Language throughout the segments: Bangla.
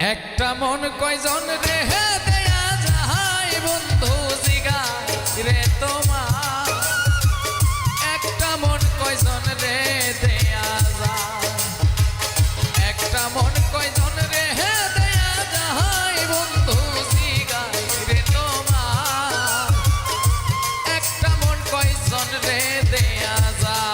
একটা মন কয়জন রে দেয়া যায় বন্ধু জিগা রে তোমার একটা মন কয়জন রে দেয়া যায় একটা মন কয়জন রে দেয়া যায় বন্ধু জিগা রে তোমার একটা মন কয়জন রে দেয়া যায়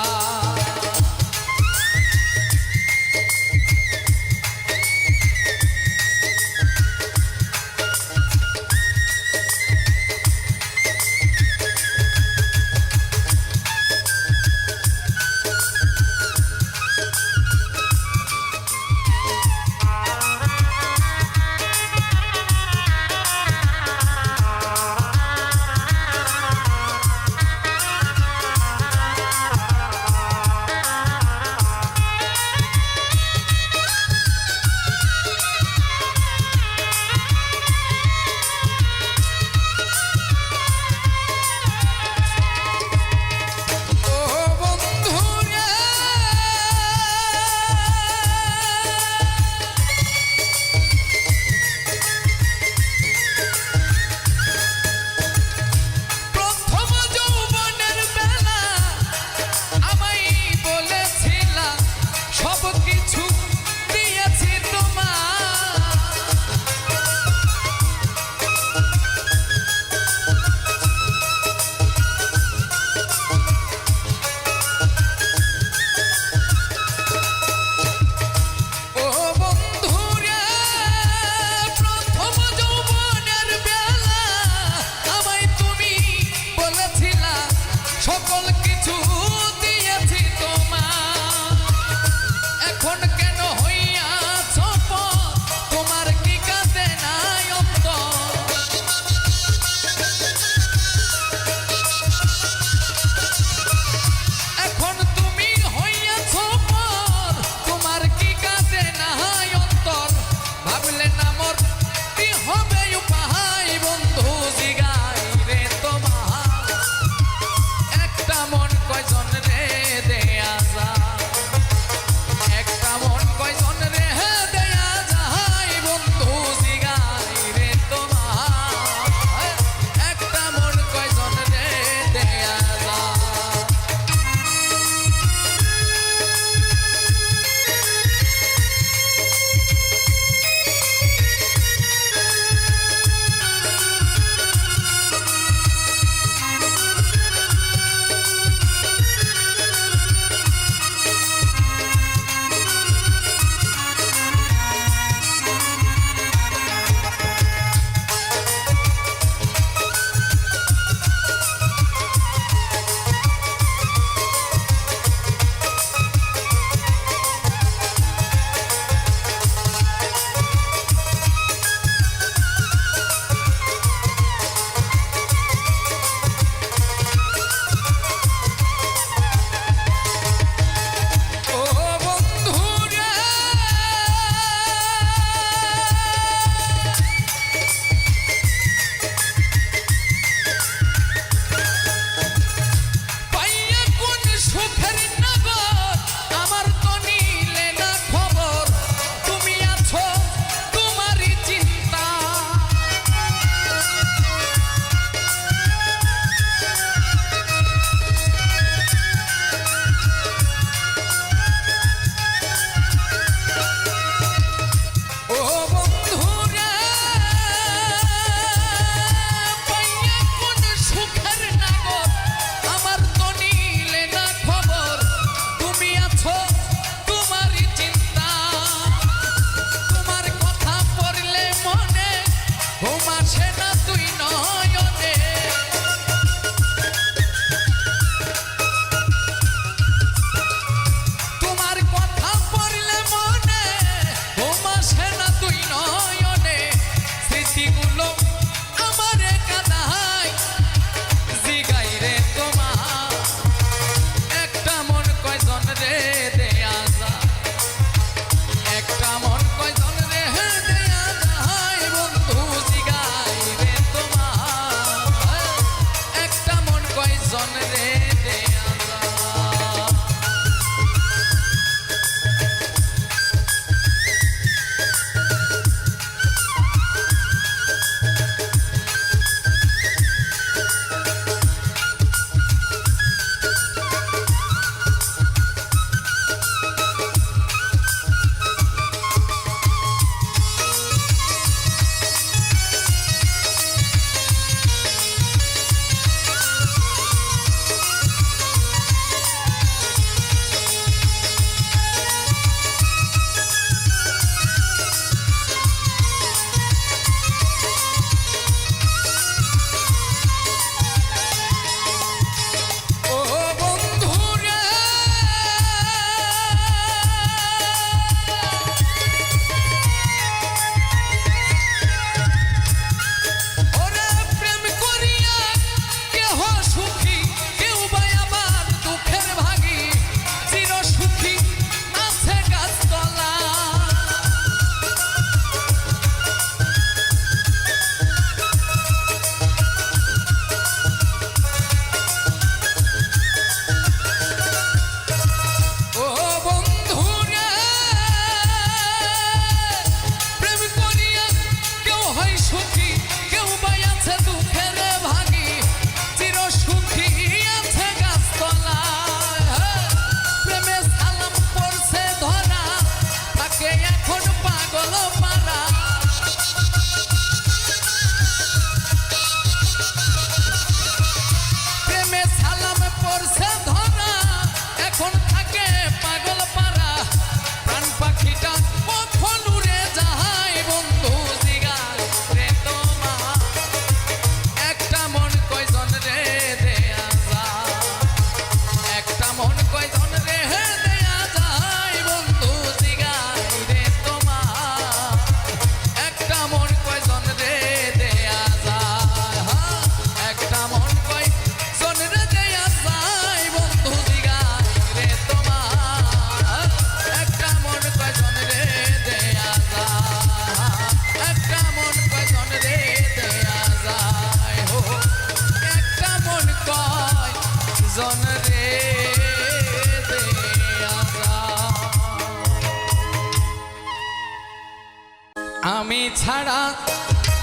আমি ছাড়া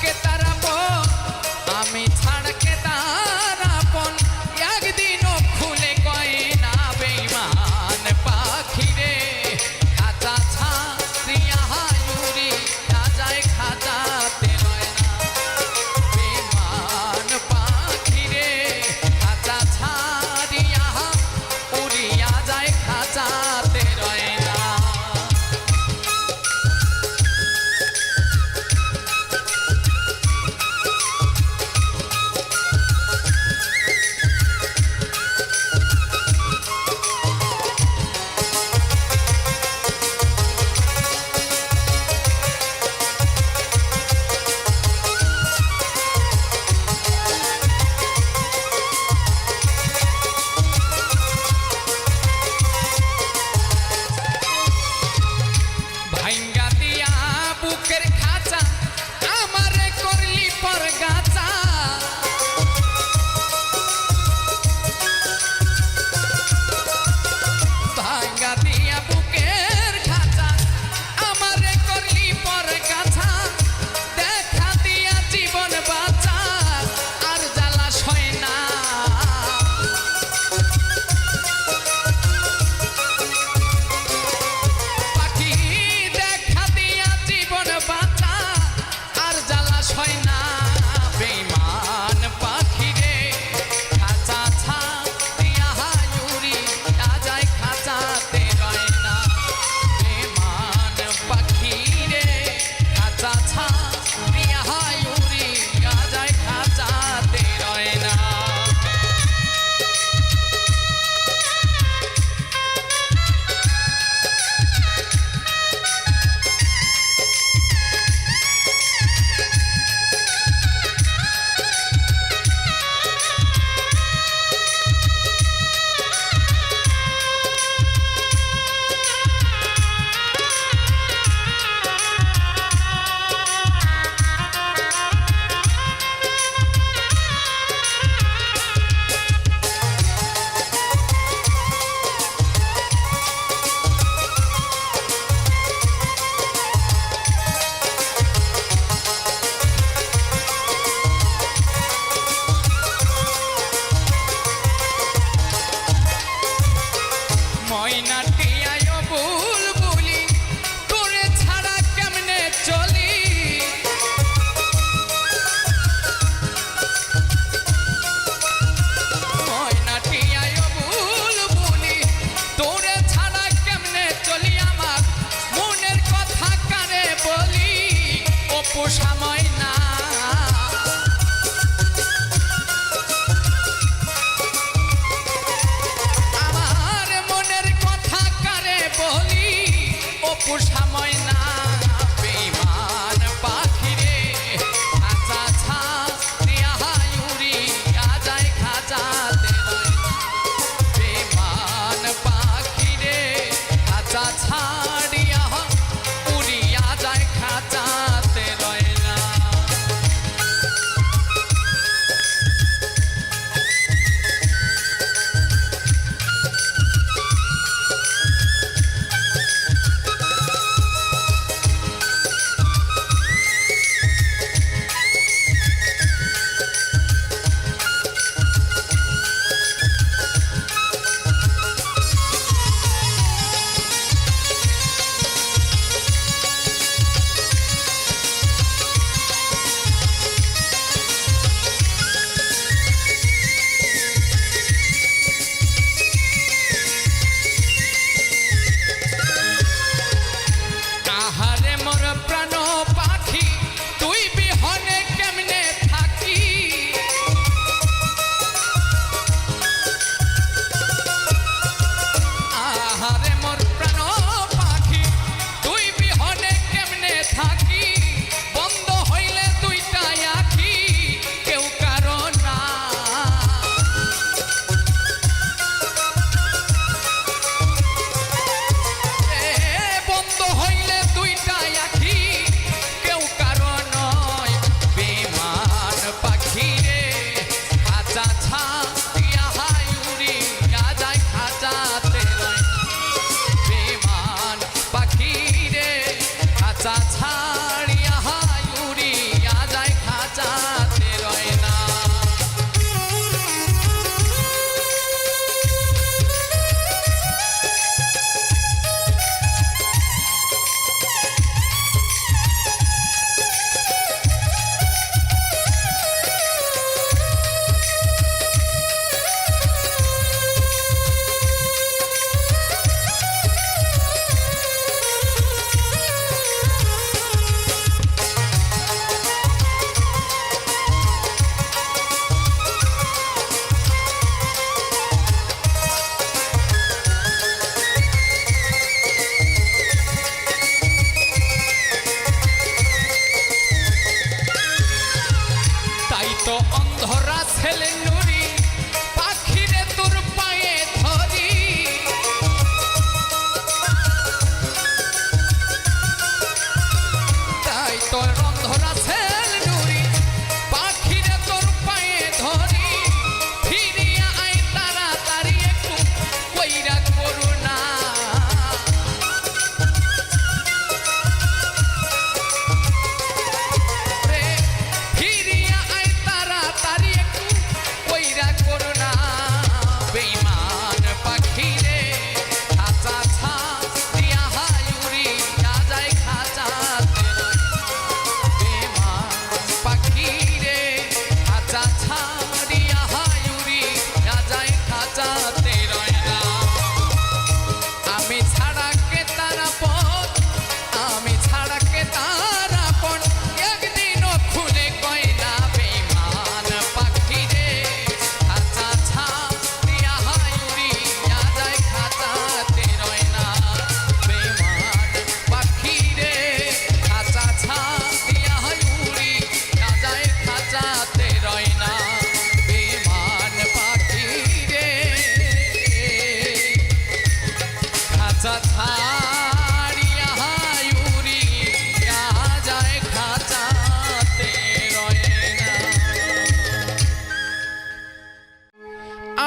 কে তার আপন, আমি ছাড়া কে তার আপন, একদিনও খুলে কয় না বেঈমান পাখি রে। খাঁচা ছাড়িয়া উড়ি যায় খাঁচাতে রয় না, বেঈমান পাখি রে। খাঁচা ছাড়িয়া উড়িয়া যায় খাঁচাতে রয় না। ভাইঙ্গা দিয়া বুকের খাঁচা আমারে করলি পর গাছা, ভাইঙ্গা দিয়া বুকের খাঁচা আমারে করলি পর গাছা, দেখা দিয়া জীবন বাঁচা আর জ্বালা সয় না। পাখি দেখা দিয়া জীবন বাঁচা আর জ্বালা সয় না, বেঈমান পাখি রে। খাঁচা ছাড়িয়া উড়িয়া যায় খাঁচাতে রয় না, বেঈমান পাখি রে। খাঁচা ছাড়িয়া উড়িয়া যায় খাঁচাতে রয় না। ময়নাটি আয় বুলবুলি তোরে ছাড়া কেমনে চলি, ময়নাটি আয় বুলবুলি তোরে ছাড়া কেমনে চলি, আমার মনের কথা কারে বলি অপু সময় না। আমার মনের কথা কারে বলি অপু সময় না, বেঈমান পাখি রে। খাঁচা ছাড়িয়া উড়িয়া যায় খাঁচাতে রয় না, বেঈমান পাখি রে। খাঁচা ছাড়িয়া উড়িয়া যায় খাঁচাতে রয় না। রন্ধরা ছেলে নুরি পাখিরে তোর পায়ে ধরি তাই তোর রন্ধরা ছেলে নুরি পাখিরে তোর পায়ে ধরি ফিরিয়া আয় তাড়াতাড়ি একটু কইরা করুণা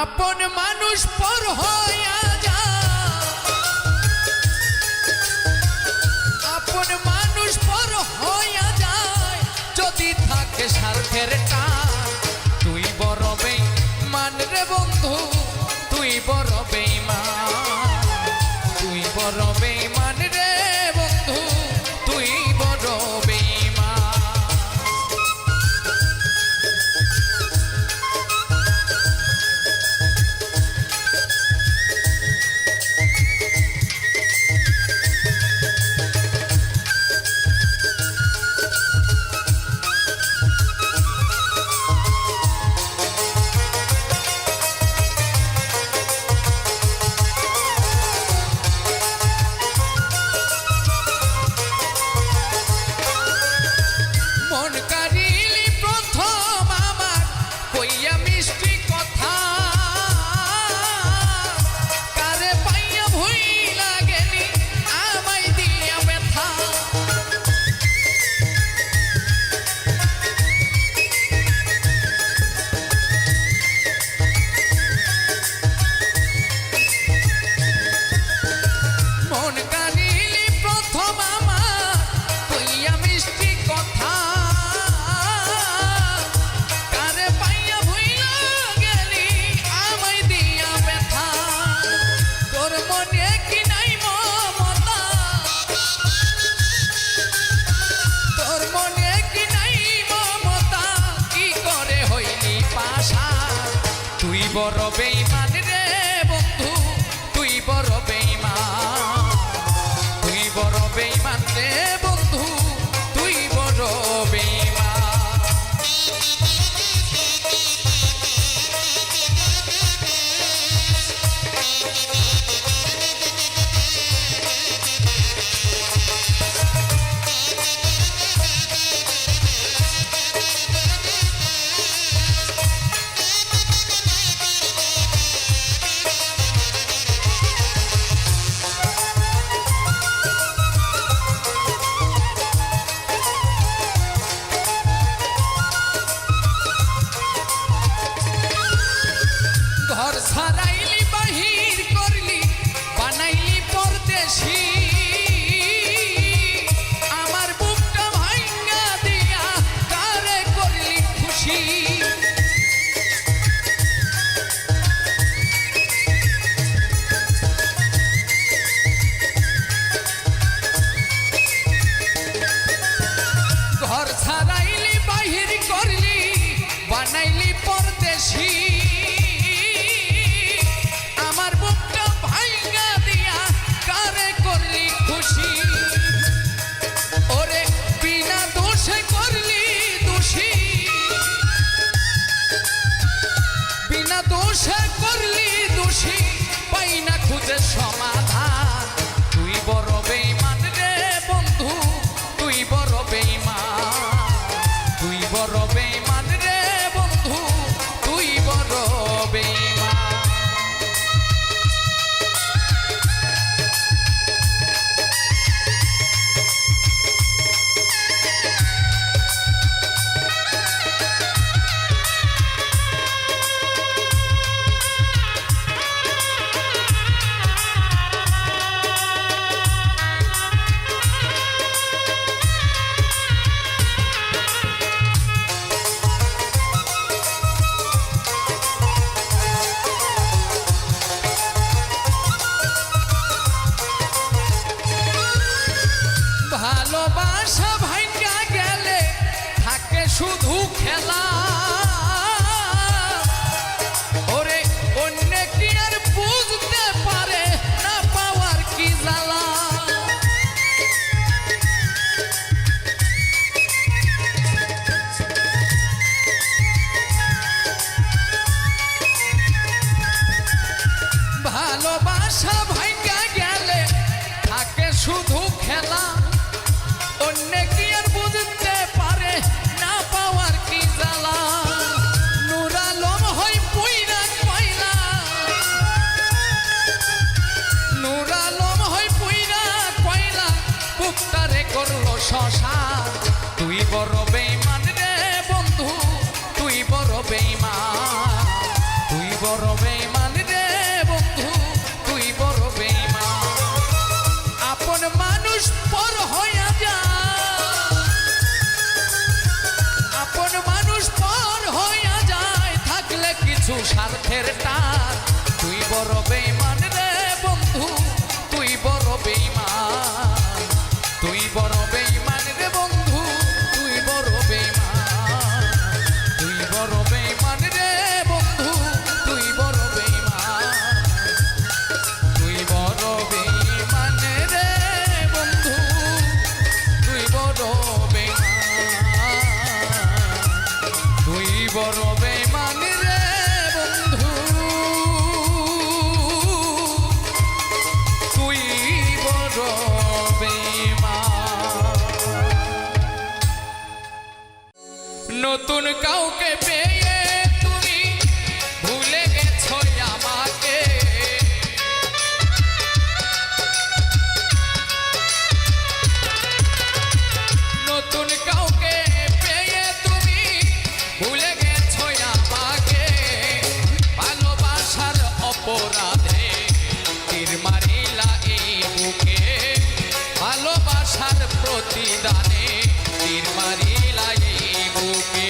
আপন মানুষ পর হইয়া যায় আপন মানুষ পর হইয়া যায় যদি থাকে স্বার্থের টান তুই বড় বেঈমান রে বন্ধু তুই বড় বেঈমান তুই বড় বেঈমান রে বন্ধু তুই বড় বেঈমান শুধু খেলা ওরে অন্য কি আর বুঝতে পারে না পাওয়ার কি জ্বালা ভালোবাসা ভাঙ্গা গেলে থাকে শুধু খেলা অন্য কি আর বুঝতে পারে না পাওয়ার কি জ্বালা নূর আলম হয় পুইরা কয়লা নূর আলম হয় পুইরা কয়লা বুকটারে করলো শ্মশান তুই বড় বেঈমান রে বন্ধু তুই বড় বেঈমান তুই বড় বেঈমান রে বন্ধু তুই বড় বেঈমান আপন মানুষ পর হইয়া যায় আপন মানুষ পর হইয়া যায় থাকলে কিছু স্বার্থের টান তুই বড় বেঈমান রে বন্ধু তুই বড় বেঈমান তুই বড় বেঈমান রে বন্ধু তুই বড় বেঈমান তুই বড় বেঈমান রে বন্ধু তুই বড় বেঈমান তুই বড় বেঈমান রে বন্ধু তুই বড় বেঈমান তুই বড় বেঈমান রে বন্ধু তুই বড় বেঈমান নতুন কাউকে পেয়ে তুমি ভুলে গেছো আমাকে নতুন কাউকে পেয়ে তুমি ভুলে গেছো আমাকে ভালোবাসার অপরাধে তীর মারিলা এই বুকে ভালোবাসার প্রতিদানে তীর মারিলা এই বুকে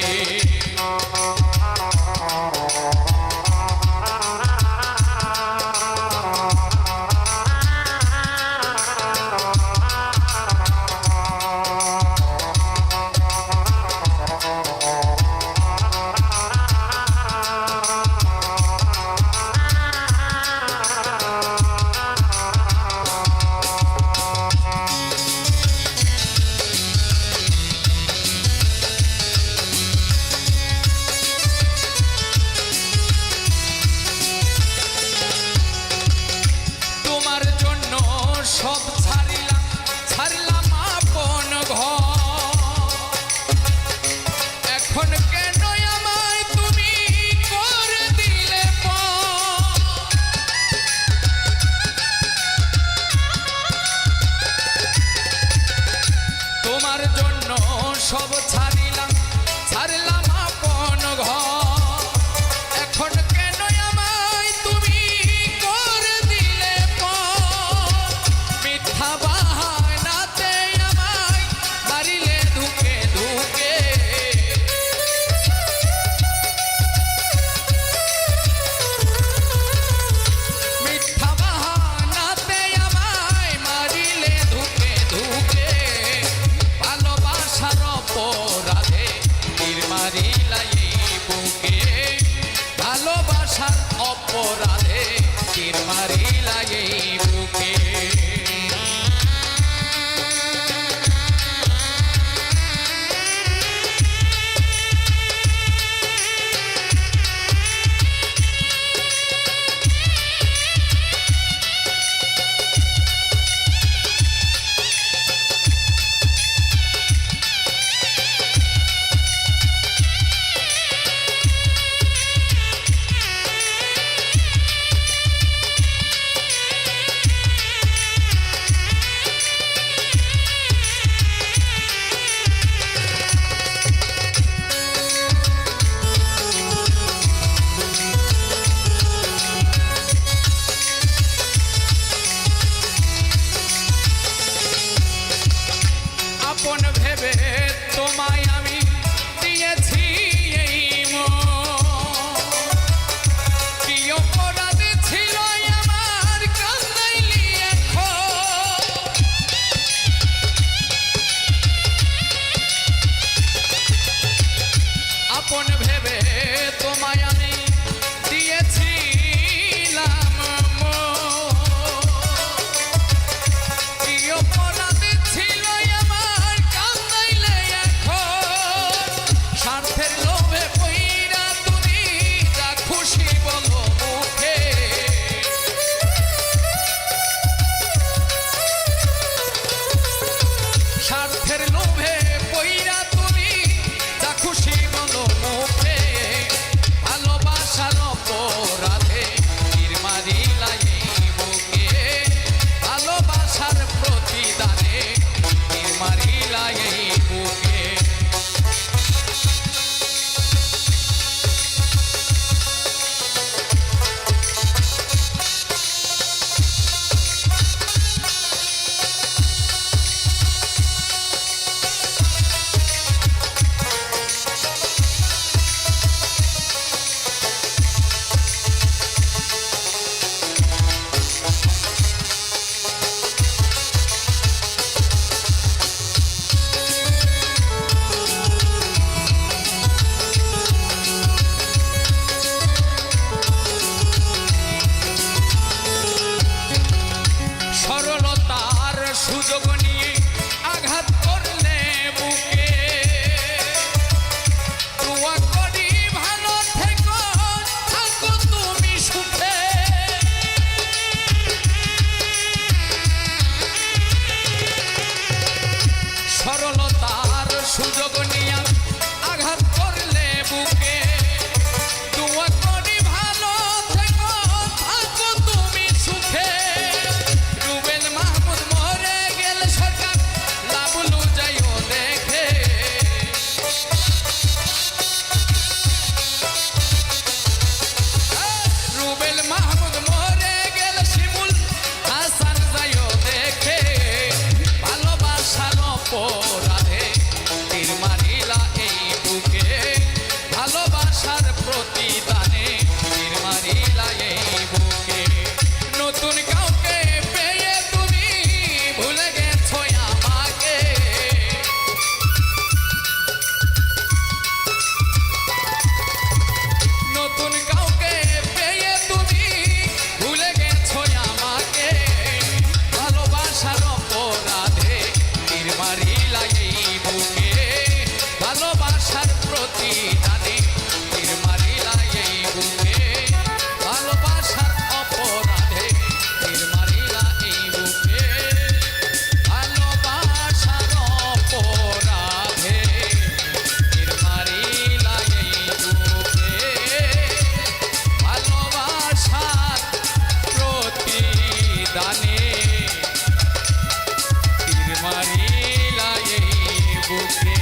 আপন ভেবে তোমায় আমি দিয়েছিলাম কি অপরাধ ছিল আমার কান্দাইলে এখন স্বার্থের লোভে পইরা তুমি যা খুশি বলো মুখে স্বার্থের লোভে পইরা তুমি যা খুশি বলো মুখে ভালোবাসার অপরাধে তীর মারিলা এই বুকে ভালোবাসার প্রতিদানে তীর মারিলা এই বুকে সরলতার সুযোগ নিয়ে আঘাত করলে বুকে দোয়া করি ভালো থেকো থাকো তুমি সুখে সরলতার সুযোগ নিয়ে আঘাত করলে বুকে দোয়া করি ভালো থেকো থাকো তুমি সুখে রুবেল মাহমুদ মরে গেল সরকার লাবলু যাইও দেখে রুবেল মাহমুদ মরে গেল শিমুল হাসান যাইও দেখে ভালোবাসার অপরাধে তীর মারিলা এই বুকে ভালোবাসার প্রতিদানে তীর মারিলা এই বুকে নতুন কাউকে পেয়ে তুমি ভুলে গেছো আমাকে নতুন কাউকে পেয়ে তুমি ভুলে গেছো আমাকে ভালোবাসার অপরাধে তীর মারিলা এই বুকে ভালোবাসার প্রতিদানে তীর মারিলা এই বুকে ভালোবাসার অপরাধে তীর মারিলা এই বুকে ভালোবাসার অপরাধে তীর মারিলা এই বুকে ভালোবাসার প্রতিদানে তীর মারিলা এই বুকে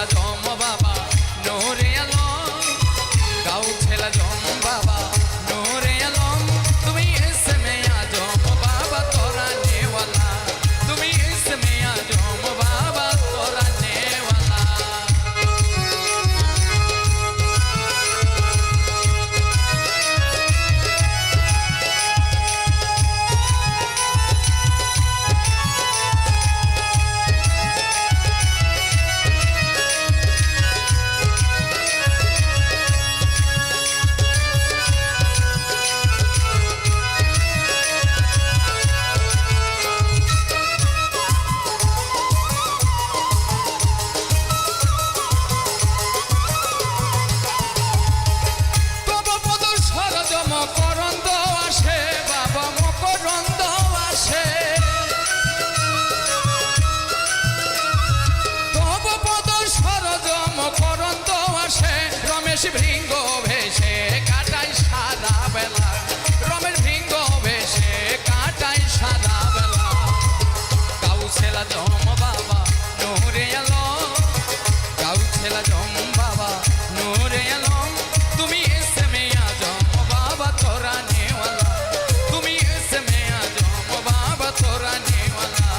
ছেলা জম বাবা নোরে আলম গাও ছেলা জম বাবা নোরে আলম তুমি ইসমে আজম বাবা তোরা নেওয়ালা তুমি ইসমে আজম বাবা তোরা নেওয়ালা ভৃঙ্গ ভেসে কাটাই সাদা বেলা রমের ভৃঙ্গ ভেসে কাটাই সাদা বেলা গাউ ছেলা জম বাবা নোরে আলম গাউ ছেলা জম বাবা নোরে আলম তুমি ইসমে আজম বাবা তোরা নেওয়ালা তুমি ইসমে আজম বাবা তোরা নেওয়ালা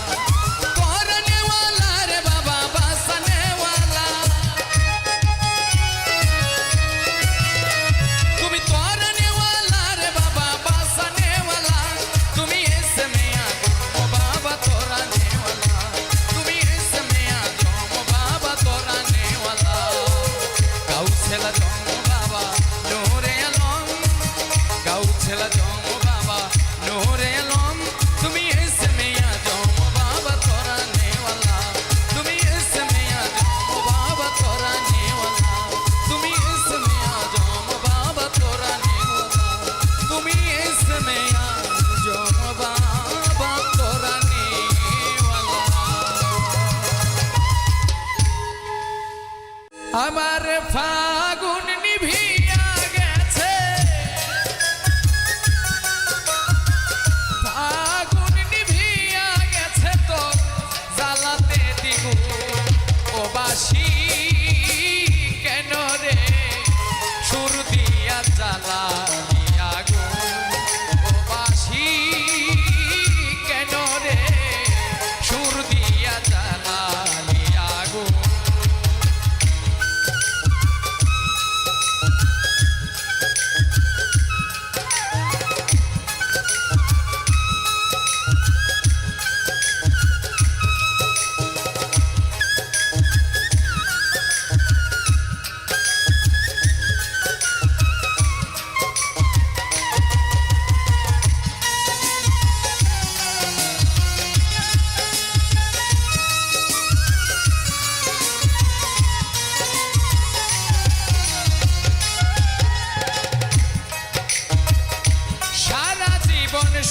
তোরা নেওয়ালা রে বাবা বাসা নেওয়ালা ছেলা জম বাবা নোরে আলম গাউ ছেলা জম বাবা নোরে আলম তুমি ইসমে আজম বাবা তোরা নেওয়ালা তুমি ইসমে আজম বাবা তোরা নেওয়ালা তুমি ইসমে আজম বাবা তোরা নেওয়ালা তুমি ইসমে আজম বাবা তোরা নেওয়ালা আমার ফাগুন নিভিয়া গেছে ফাগুন নিভিয়া গেছে তো জ্বালাতে দিগু ও বাসি কেন রে সুর দিয়া জ্বালালি আগুন ও বাসি কেন রে সুর দিয়া জ্বালালি আগুন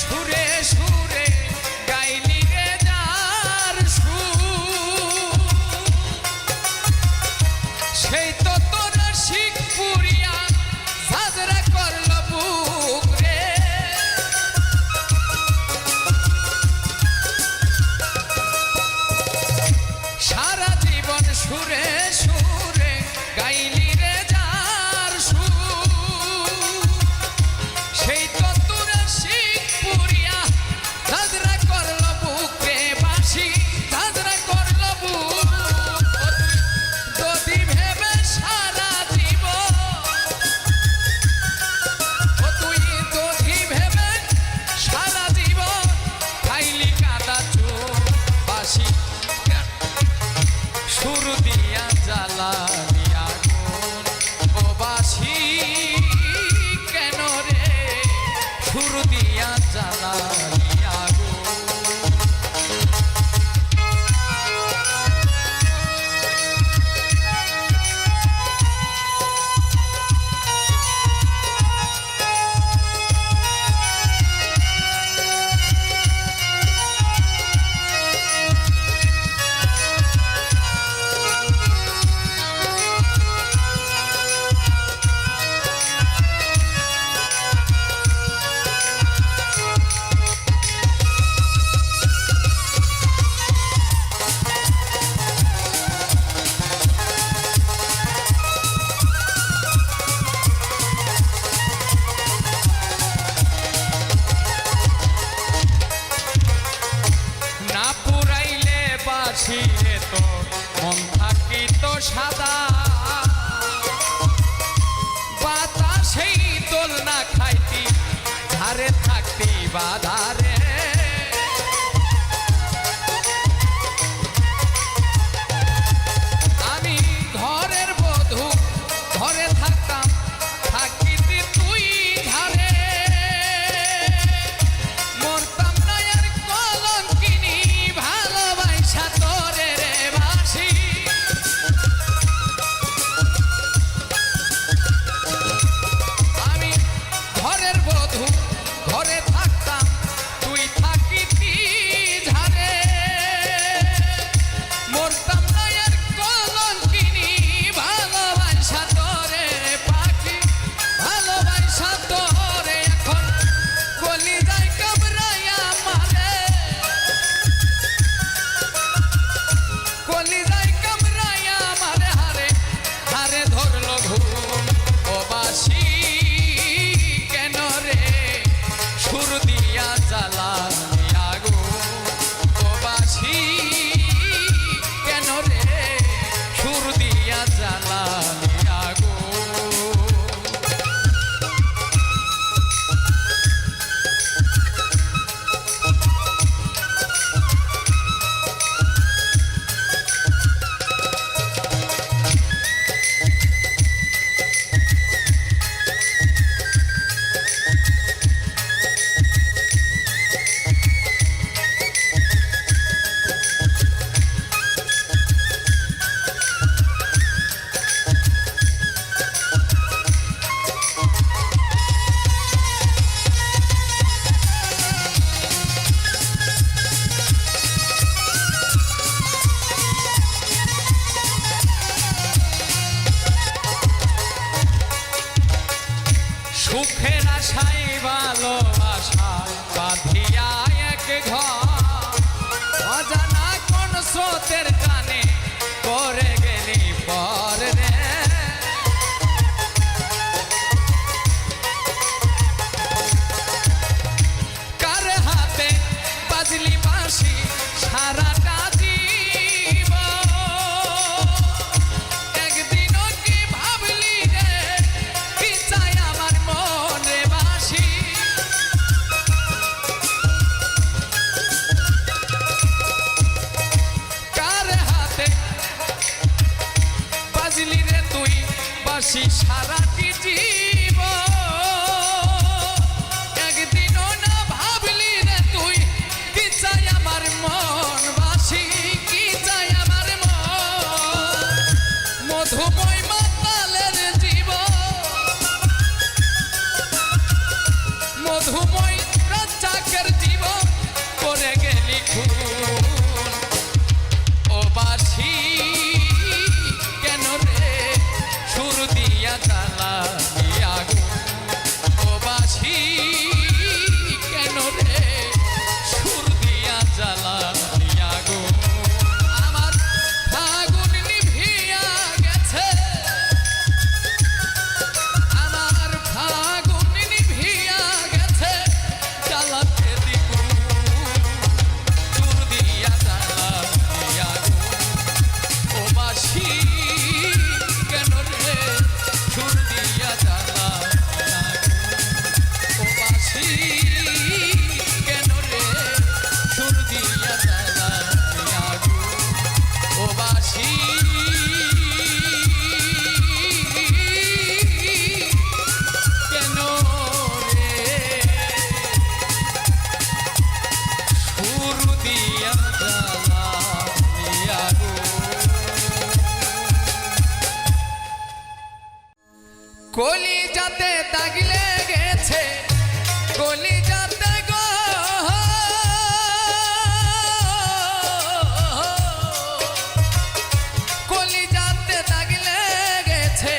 সুরে সুরে গাইলি রে যার সুর সেই তো তোরা শিখ পুরিয়া সাজরা করল বুক রে সারা জীবন সুরে সুরে গাইলি রে যার সুর সেই তো তোরা শিখ পুরিয়া সাজরা করল বুকে বাসি সাজরা করল বুক যদি ভেবে সারা জীবন তুই যদি ভেবে সারা জীবন খাইলি কাদা চোখ বাসি সুর দিয়া জ্বালালি আগুন ও বাসি কেন রে সুর দিয়া জ্বালালি আগুন সাদা বাতাসেই দোল না খাইতি ধারে থাকতি বাধারে আমি ঘরের বধূ ঘরে থাকতাম থাকিতি তুই ধারে মরতাম না আর কলঙ্কিনী ভালোবাসা তোরে রে বাসি আমি ঘরের বধূ ঘরে থাকতাম তুই থাকিতি ঝারে মরতাম না আর কলঙ্কিনী ভালোবাসা তোরে পাখি ভালোবাসা তোরে এখন কলি যায় কামড়াইয়া মারে কলি যায় কামড়াইয়া মারে হারে হারে ধরলো ঘুম ও বাসি কেন রে সুর দিয়া জ্বালানি আগুন ও বাসি কেন রে সুর দিয়া জ্বালানি আগুন সুখের আশায় ভালোবাসায় বাঁধিয়া এক ঘর অজানা কোন স্রোতের টানে করে গেলি পর রে কার হাতে বাজলি বাঁশি সারাটা জীবন একদিনও কি ভাবলি রে কি চাই আমার মনে বাসি কার হাতে বাজলি রে তুই বাসি সারাটি জীবন একদিনও না ভাবলি রে তুই কি চাই আমার মন বাসি কি চাই আমার মন মধুময় মাতালের জীবন মধুময় রাজাকের জীবন করে গেলি খুন ও বাসি কেন রে সুর দিয়া জ্বালানি আগুন ও বাসি কেন রে সুর দিয়া জ্বালানি আগুন আমার আগুন নিভিয়া গেছে আমার ফাগুন নিভিয়া গেছে জ্বালাতে দ্বিগুণ সুর দিয়া জ্বালানি আগুন ও বাসি কেন রে সুর দিয়া জ্বালানি আগুন ও বাসি কেন রে সুর দিয়া জ্বালানি আগুন ও বাসি কেন রে সুর দিয়া জ্বালানি আগুন কলি যাতে দাগ লেগেছে কলি যাতে গো কলি যাতে দাগ লেগেছে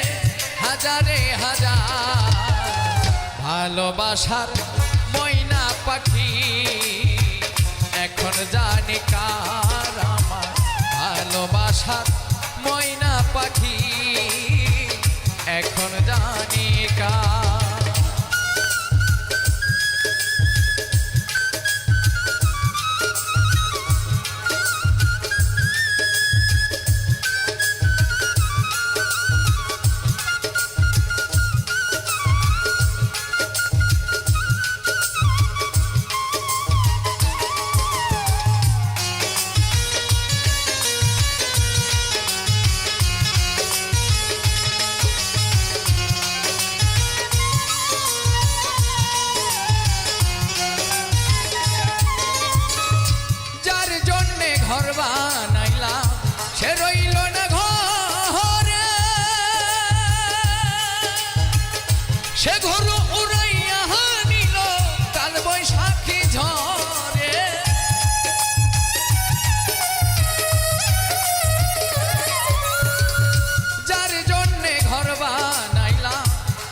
হাজারে হাজার ভালোবাসার ময়না পাখি এখন জানি কার আমার ভালোবাসার ময়না পাখি এখন জানি কার সে ঘর উড়াইয়া নিল কাল বৈশাখী ঝড়ে। যার জন্যে ঘর বানাইলাম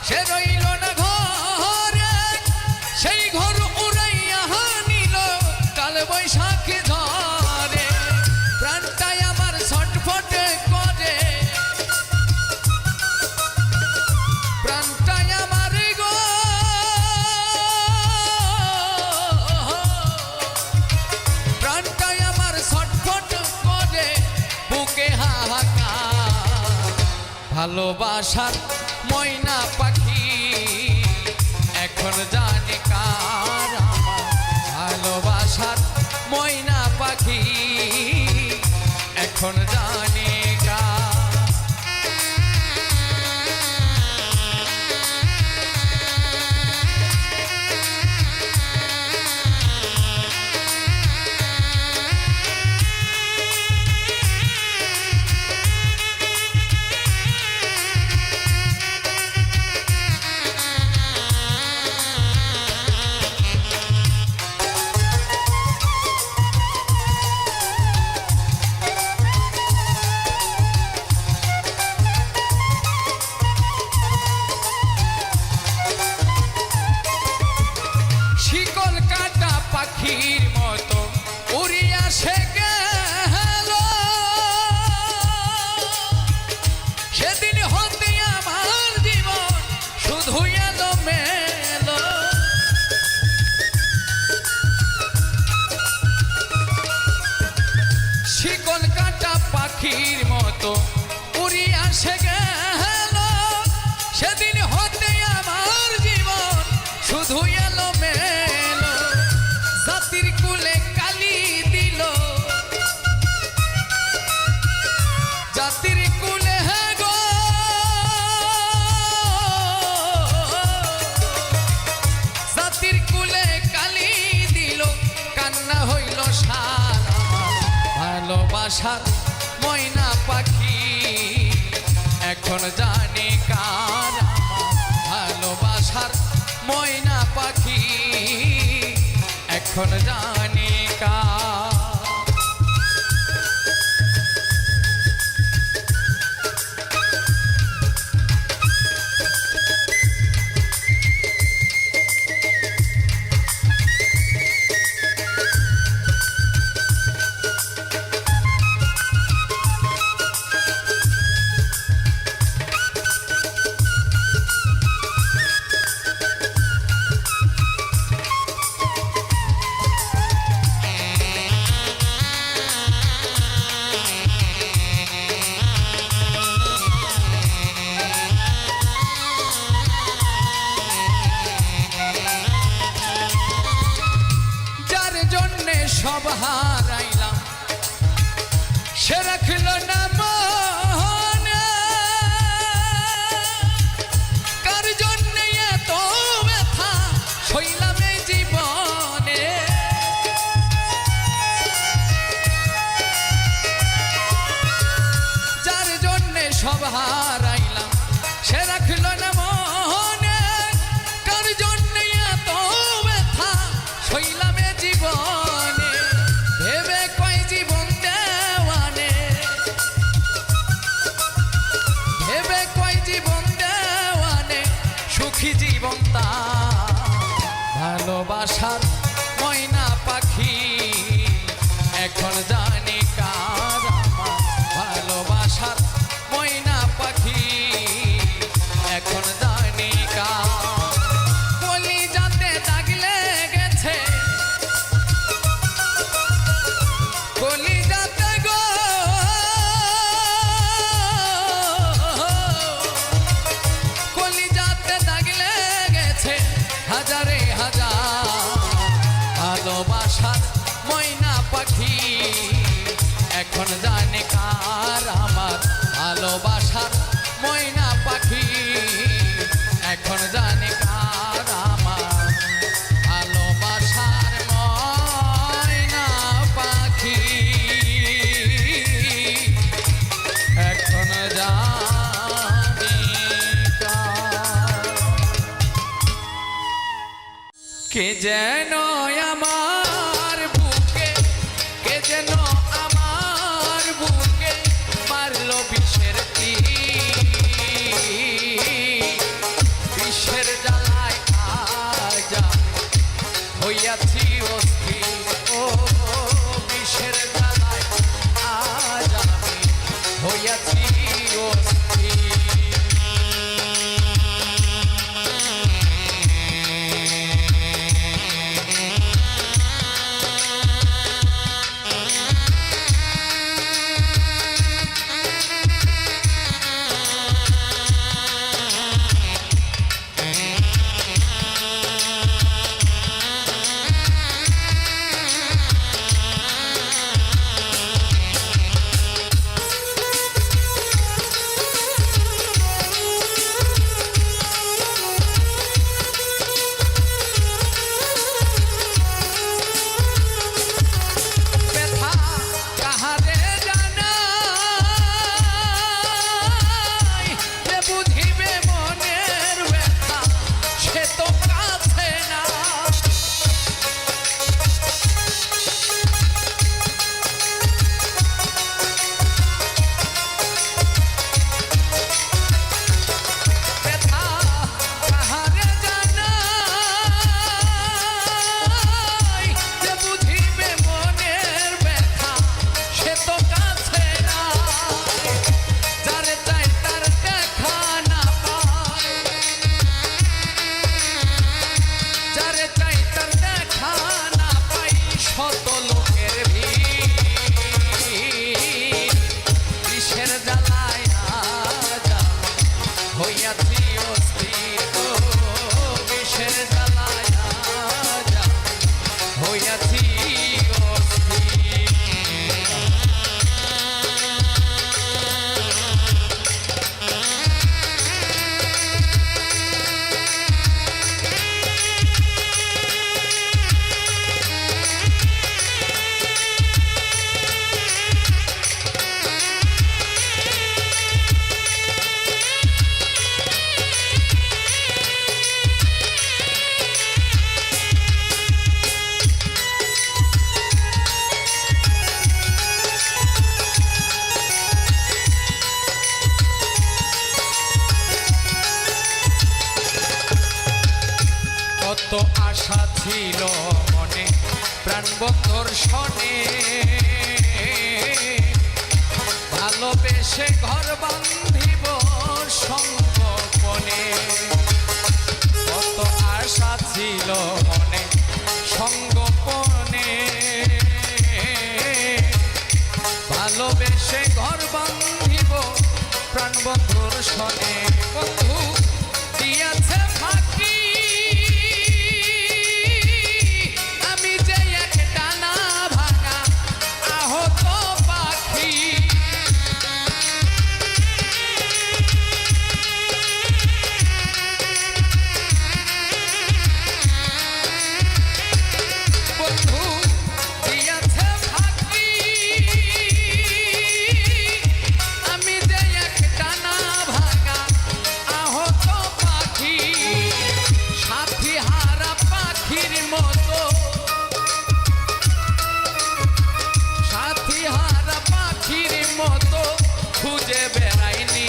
সে রইল না ঘরে, সেই ঘর উড়াইয়া নিল কাল বৈশাখী ঝড়ে। প্রাণটাই আমার ছটফট করে, প্রাণটাই আমার গো, প্রাণটাই আমার ছটফট করে বুকে হাহাকার। ভালোবাসার ময়না পাখি এখন জানি কার আমার, ভালোবাসার ময়না পাখি এখন জানি কার। শিকল কাটা পাখির মতো উড়িয়া সে গেল, সেদিন হতে আমার জীবন শুধু এলো মেলো। শিকল কাটা পাখির মতো উড়িয়া সে গেল, সেদিন হতে আমার জীবন শুধু এলো মেলো। জাতির কুলে কালি দিল, জাতির কুলে গো, জাতির কুলে কালি দিল, কান্না হইল সার আমার। ভালোবাসার ময়না পাখি এখন জানি কার আমার, ভালোবাসার ময়না পাখি এখন জানি কার। সব হারাইলাম সে রাখল না মনে, কার জন্যে এত ব্যথা সইলাম এই জীবনে। যার জন্যে সব হারাইলাম সে রাখল না মনে, কার জন্যে এত ব্যথা সইলাম এই জীবনে। ভেবে কয় জীবন দেওয়ানে, ভেবে কয় জীবন দেওয়ানে সুখী জীবন তার। ভালোবাসার ময়না পাখি এখন জানি কার আমার, ভালোবাসার ময়না পাখি এখন জানি কার। কলিজাতে দাগ লেগেছে, কলিজাতে গো, কলিজাতে দাগ লেগেছে হাজারে হাজার। ভালোবাসার ময়না পাখি এখন জানি কার আমার, ভালোবাসার ময়না পাখি এখন জানি কার আমার, ভালোবাসার ময়না পাখি এখন জানি কার। কে যেন আমার বুকে, কে যেন আমার বুকে মারলো বিষের বিষের জ্বালায় আজ হইয়াছি অস্থির। ও বিষের জ্বালায় আজ আমি হইয়াছি অস্থির। কত আশা ছিল মনে প্রাণবন্ধর শনে, ভালোবেসে ঘর বান্ধিব সঙ্গোপনে। কত আশা ছিল মনে সঙ্গোপনে, ভালোবেসে ঘর বান্ধিব প্রাণবন্ধর শনে। বন্ধু দিয়াছে ফাঁকি, খুঁজে বেড়াইনি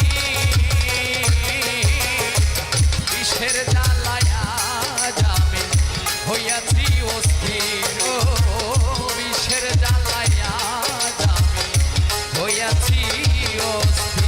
বিষের জ্বালায় আমি হইয়াছি অস্থির। ও বিষের জ্বালায় আমি হইয়াছি অস্থির।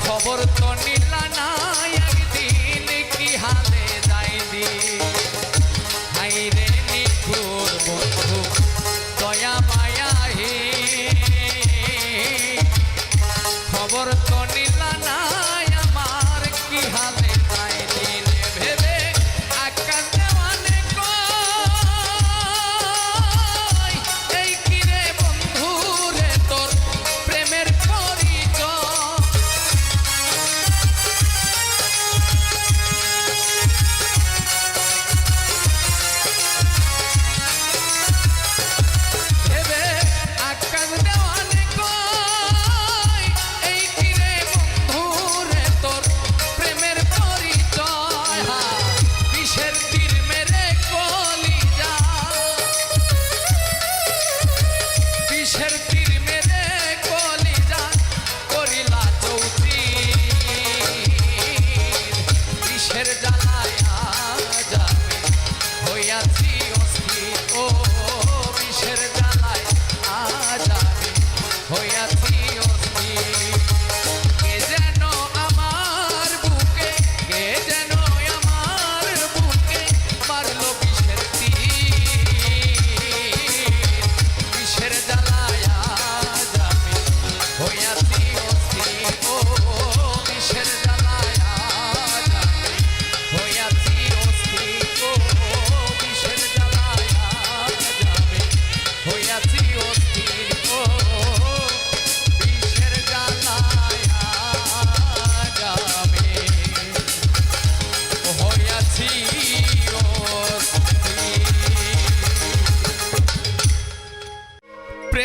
খবর তো নিলা না একদিন কি হালে যাই দি। হাইরে নিঠুর বন্ধু দয়া মায়া হে, খবর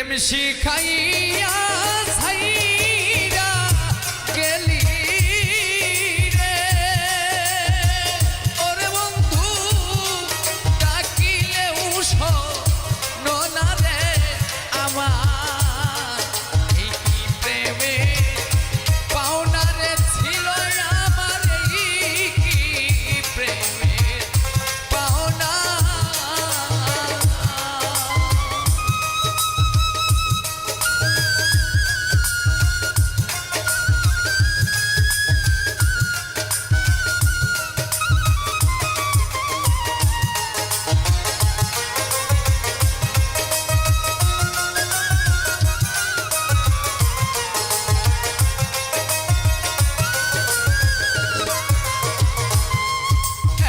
প্রেম শিখাইয়া ছাইরা গেলি রে ওরে বন্ধু ডাকিলেও শোনো না রে আমার এই কি প্রেমে পাওনা রে ছিল আমার এই কি প্রেমে পাওনা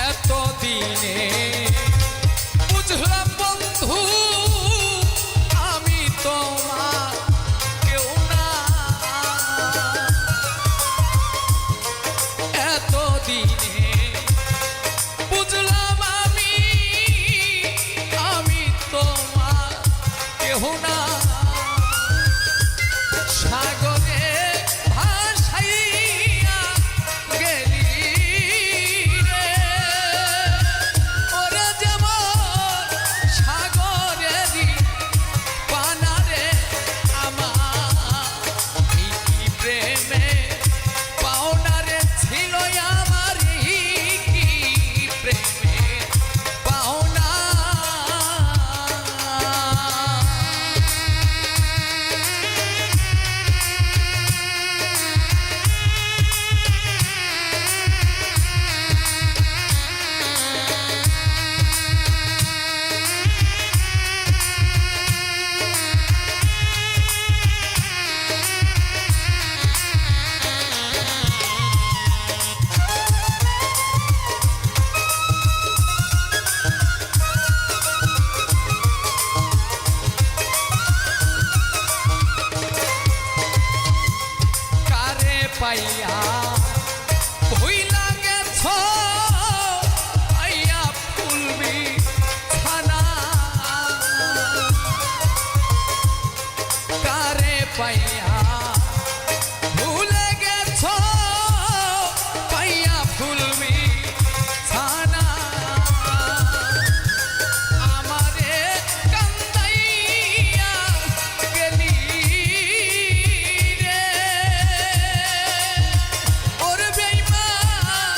এতদিনে বুঝলাম বন্ধু আমি তোমার কেউ না এতদিনে বুঝলাম আমি তোমার কেউ না সাগরে ভাসাইয়া গেলি রে ওরে যেমন সাগরেরই পানা রে আমার এই কি প্রেমে পাওনা রে ছিল আমার এই কি প্রেমে পাওনা কারে পাইয়া ভুইলা গেছ পাইয়া ফুলবি ছানা কারে পাইয়া ভুলে গেছ পাইয়া ফুলবি ছানা আমারে কান্দাইয়া গেলি রে ওর বেঈমান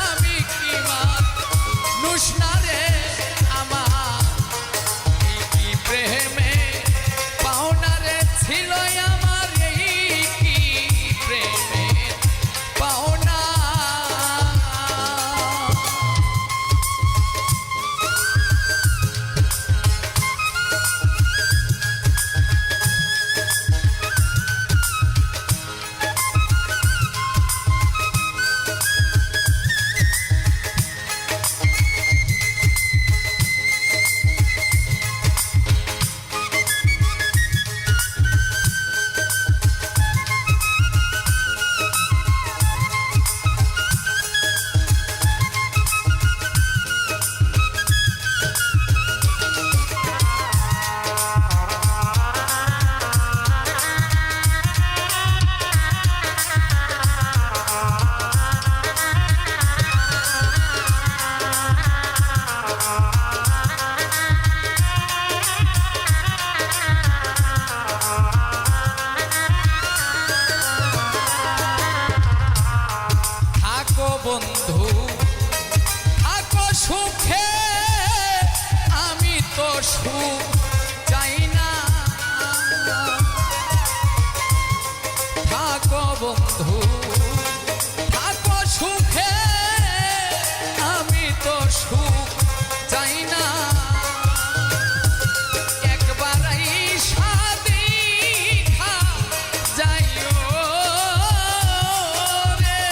আমি কি মানুষ না রে আমার এই কি প্রেমে পাওনা রে ছিল আমার এই কি প্রেমে পাওনা থাকো বন্ধু থাকো সুখে আমি তো সুখ চাই না থাকো বন্ধু থাকো সুখে আমি তো সুখ চাই না একবার আইসা দেখা যাইও রে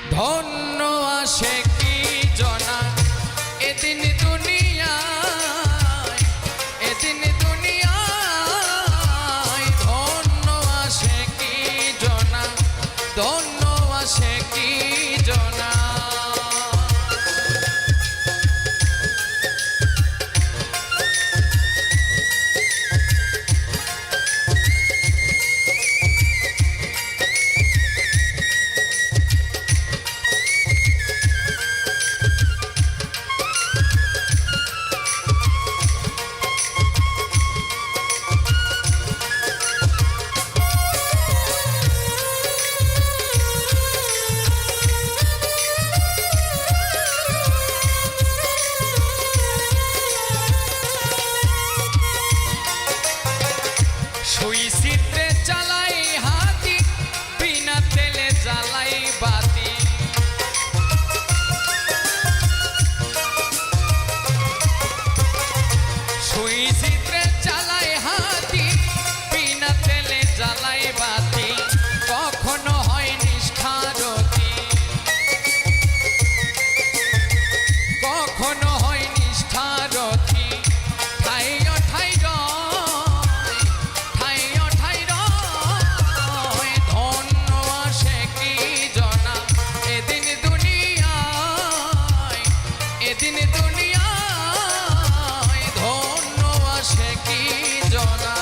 ধন্য আসে কি জনা এদিন দুনিয়ায়, এদিন দুনিয়ায় ধন্য আসে কি জনা, ধন্য আসে কি জনা। সুই চিত্রে চালাই হাতি, বিনা তেলে জ্বালাই বাতি। সুই চিত্রে চালাই হাতি, বিনা তেলে জ্বালাই বাতি। কখনো হয় নিষ্ঠারতি, কখনো হয় নিষ্ঠারতি। ঠাই ঠাই এদিন দুনিয়ায় ধন্য আসে কি জনা।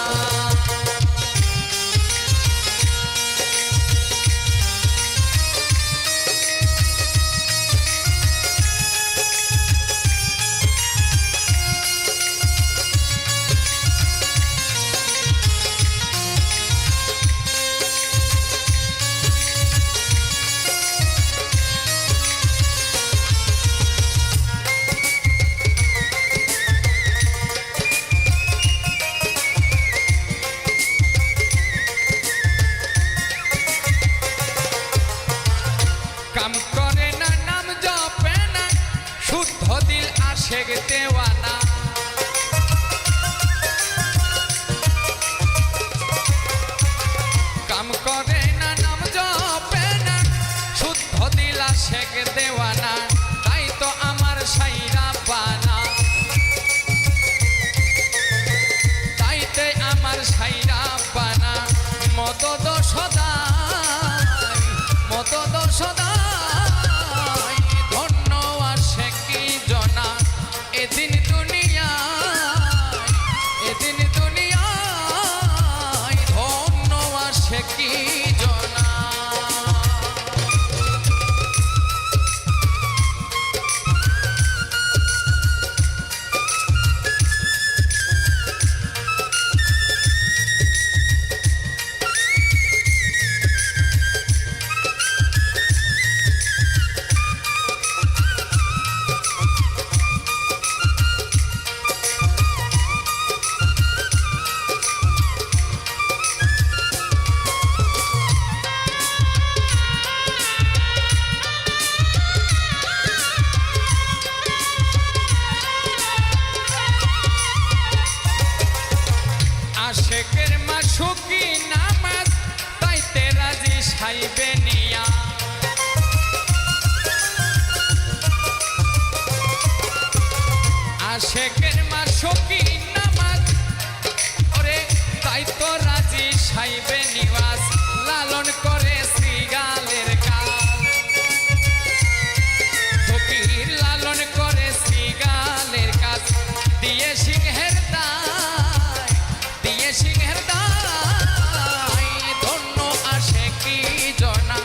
কাম করে না নাম জপে না, শুদ্ধ দিল আশেক দেওয়ানা। কাম করে না নাম জপে না, শুদ্ধ দিল আশেক দেওয়ানা। তাই তো আমার সাইরা পানা, তাইতে আমার সাইরা পানা। মদদ সদাই, মদদ সদাই ধন্য আসে কি জনা এদিন দুনিয়ায়, এদিন দুনিয়ায় ধন্য আসে কি জনা। আশেকের মাসুকি নামাজ, তাইতে রাজি সাইবে নিয়া। আশেকের মাসুকি নামাজ, ওরে তাই তো রাজি সাইবে নিবাস। লালন করে শ্রীগালের কাজ, ফকির লালন করে শ্রীগালের কাজ। দিয়ে সিংহের দায়, দিয়ে সিংহের দায় ধন্য আসে কি জনা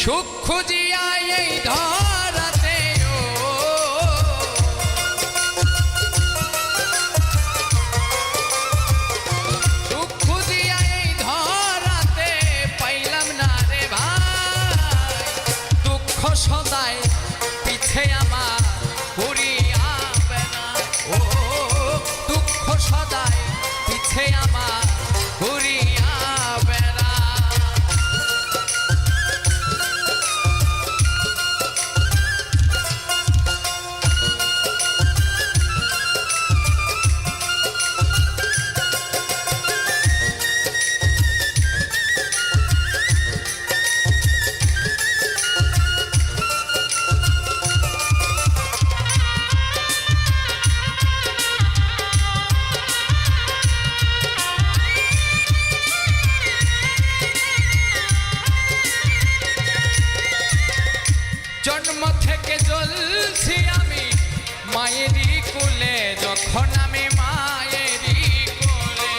সুখ খুঁজিয়া এই ধরাতে সুখ খুঁজিয়া এই ধরাতে পাইলাম না রে ভাই, দুঃখ সদাই পিছে আমার ঘুরিয়া বেড়া, ও দুঃখ সদাই পিছে আমার ঘুরিয়া বেড়া। জন্ম থেকে জ্বলছি আমি মায়েরই কোলে, যখন আমি মায়েরই কোলে,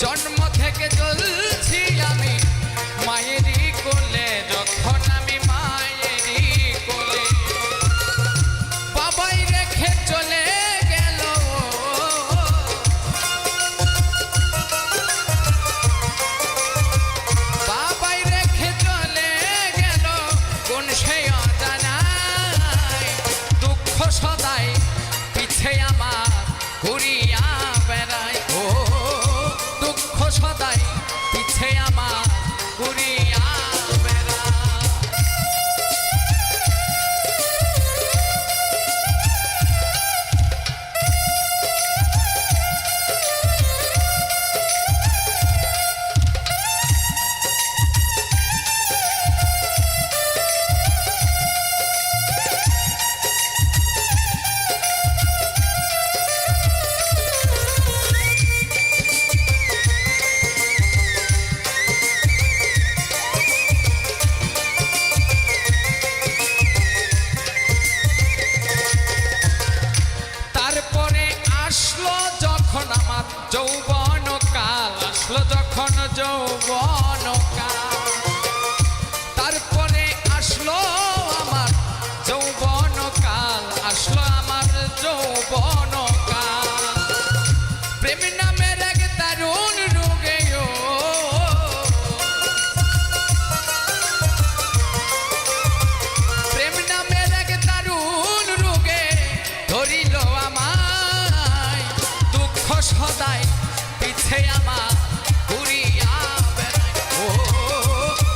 জন্ম থেকে জ্বলছি আমি মায়েরই কোলে, যখন আমি মায়েরই কোলে, বাবাই রেখে চলে গেল, বাবাই রেখে চলে গেল কোন সেই অজানায়, দুঃখ সদাই পিছে আমার ঘুরিয়া বেড়ায়, ও দুঃখ সদাই পিছে আমার ঘুরিয়া বেড়ায়। তারপরে আসলো যখন আমার যৌবন কাল, আসলো যখন যৌবন কাল, তারপরে আসলো আমার যৌবন কাল, আসলো আমার যৌবন কাল, প্রেম নামের এক দারুণ রোগে, প্রেম নামের এক দারুণ রোগে ধরিল আমায়, দুঃখ সদাই পিছে আমার ঘুরিয়া বেড়ায়, ও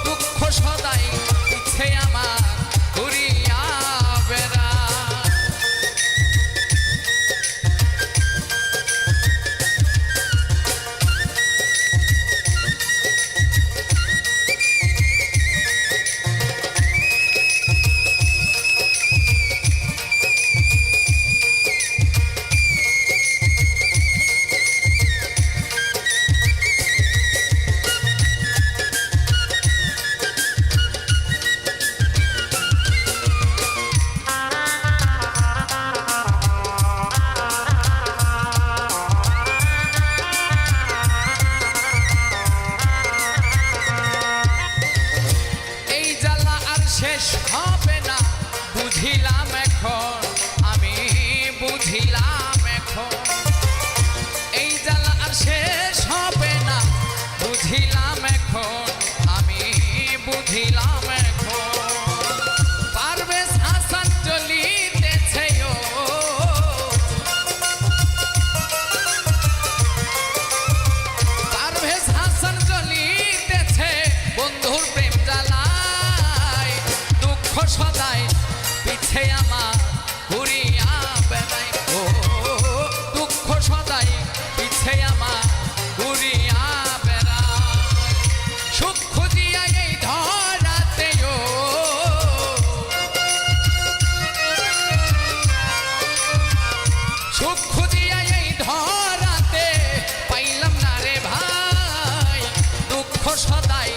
দুঃখ সদাই পিছে আমার ঘুরিয়া বেড়ায়। এই জ্বালা আর শেষ হবে না বুঝিলাম এখন, আমি বুঝিলাম এখন, এই জ্বালা আর শেষ হবে না বুঝিলাম এখন, আমি বুঝিলাম এখন, পারভেজ হাসান চলিতেছে, ও পারভেজ হাসান চলিতেছে বন্ধুর প্রেম জ্বালায়, দুঃখ সদাই পিছে আমার ঘুরিয়া বেড়ায়, ও দুঃখ সদাই পিছে আমার ঘুরিয়া বেড়ায়, সুখ খুঁজিয়া এই ধরাতে, ও সুখ খুঁজিয়া এই ধরাতে পাইলাম না রে ভাই, দুঃখ সদাই